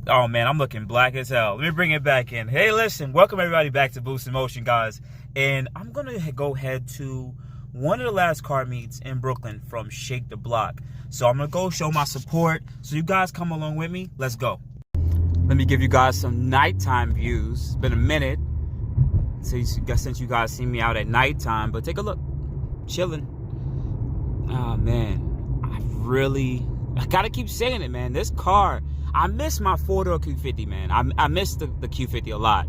Oh man, I'm looking black as hell. Let me bring it back in. Hey, listen, welcome everybody back to Boosting Motion, guys. And I'm gonna go head to one of the last car meets in Brooklyn from Shake the Block. So I'm gonna go show my support. So you guys come along with me. Let's go. Let me give you guys some nighttime views. It's been a minute since you guys seen me out at nighttime, but take a look. Chilling. Oh man, I gotta keep saying it, man. This car, I miss my 4-door Q50, man. I miss the Q50 a lot.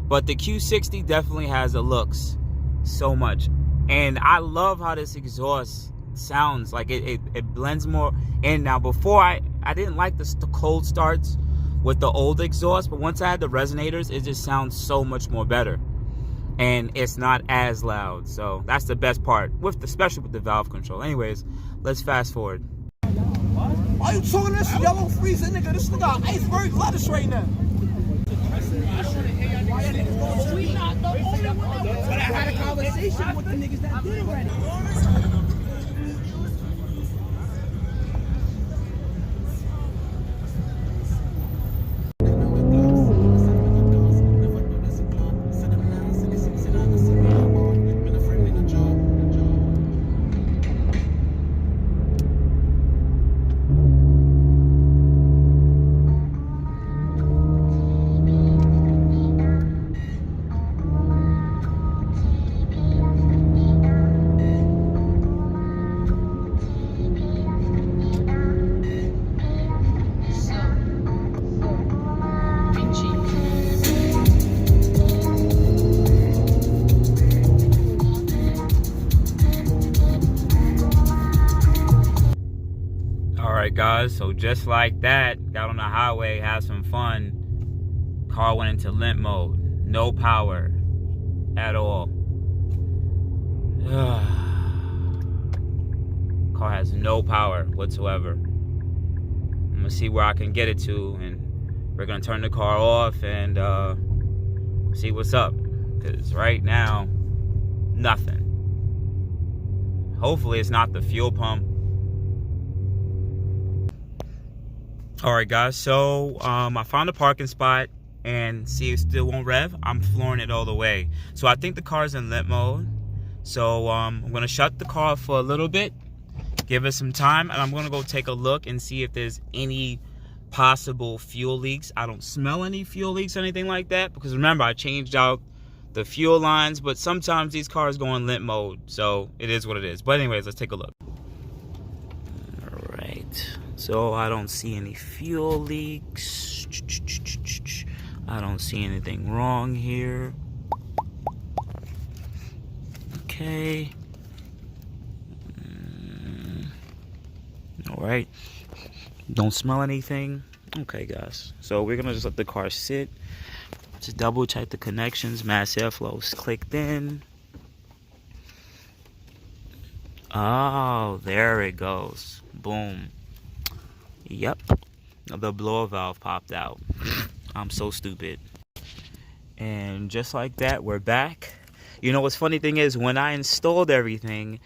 But the Q60 definitely has a looks so much. And I love how this exhaust sounds. Like it blends more in. Now before I didn't like the cold starts with the old exhaust, but once I had the resonators, it just sounds so much more better. And it's not as loud. So that's the best part, especially with the valve control. Anyways, let's fast forward. Why you talking to this yellow freezing nigga? This nigga got iceberg lettuce right now. We not the only one. But I had a conversation with the niggas that did already. Guys, so just like that, got on the highway, had some fun. Car went into limp mode, no power at all. Car has no power whatsoever. I'm gonna see where I can get it to, and we're gonna turn the car off and see what's up, because right now nothing. Hopefully it's not the fuel pump. All right, guys, so I found a parking spot, and see, it still won't rev. I'm flooring it all the way. So I think the car's in limp mode. So I'm gonna shut the car off for a little bit, give it some time, and I'm gonna go take a look and see if there's any possible fuel leaks. I don't smell any fuel leaks or anything like that, because remember, I changed out the fuel lines, but sometimes these cars go in limp mode, so it is what it is. But anyways, let's take a look. All right. So I don't see any fuel leaks. I don't see anything wrong here. Okay. All right. Don't smell anything. Okay, guys. So we're gonna just let the car sit. Just double check the connections. Mass airflow is clicked in. Oh, there it goes. Boom. Yep, the blower valve popped out. I'm so stupid. And just like that, we're back. You know what's funny thing is, when I installed everything,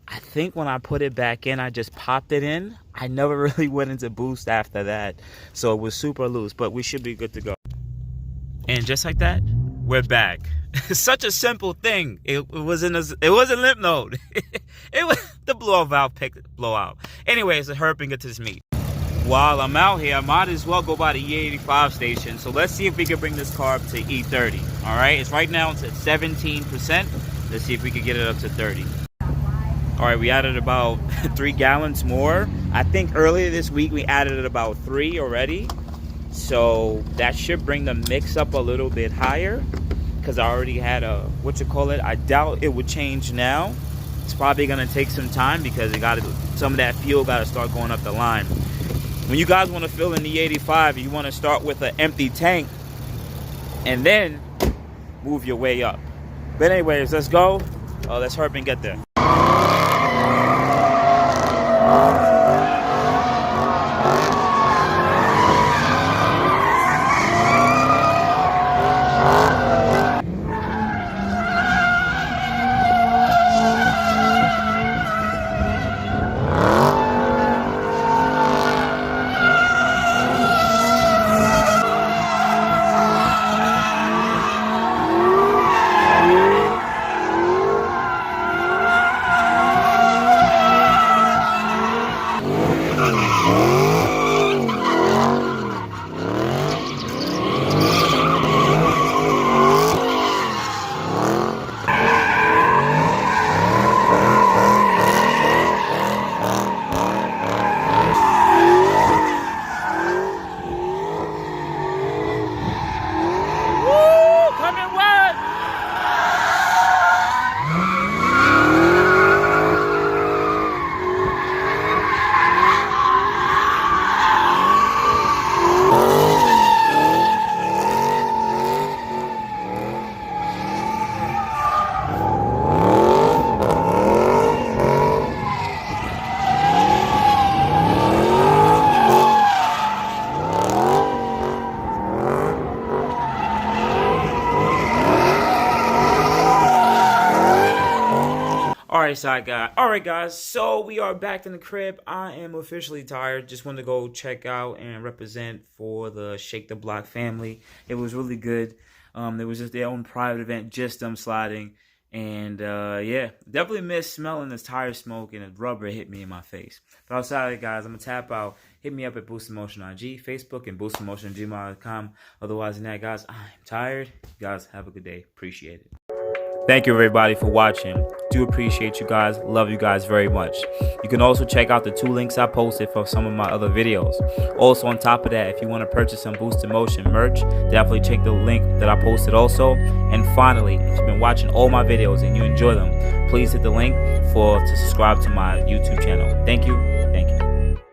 I think when I put it back in, I just popped it in. I never really went into boost after that, so it was super loose, but we should be good to go. And just like that, we're back. It's such a simple thing. It was in limp mode. It was the blower valve blow out. Anyways, let's hurry up and get to this meet. While I'm out here, I might as well go by the E85 station. So let's see if we can bring this car up to E30. All right, it's right now it's at 17%. Let's see if we can get it up to 30. All right, we added about 3 gallons more. I think earlier this week we added about 3 already. So that should bring the mix up a little bit higher, because I already had a, I doubt it would change now. It's probably gonna take some time, because some of that fuel gotta start going up the line. When you guys want to fill in the 85, you want to start with an empty tank and then move your way up. But anyways, let's go. Let's hurry up and get there. Alright guys, so we are back in the crib. I am officially tired. Just wanted to go check out and represent for the Shake the Block family. It was really good. There was just their own private event, just them sliding. And yeah, definitely missed smelling this tire smoke and the rubber hit me in my face. But outside of it, guys, I'm going to tap out. Hit me up at boostinmotion on IG, Facebook, and boostinmotion@gmail.com. Otherwise than that, guys, I'm tired. You guys, have a good day. Appreciate it. Thank you, everybody, for watching. Do appreciate you guys. Love you guys very much. You can also check out the 2 links I posted for some of my other videos. Also, on top of that, if you want to purchase some Boost in Motion merch, definitely check the link that I posted also. And finally, if you've been watching all my videos and you enjoy them, please hit the link to subscribe to my YouTube channel. Thank you. Thank you.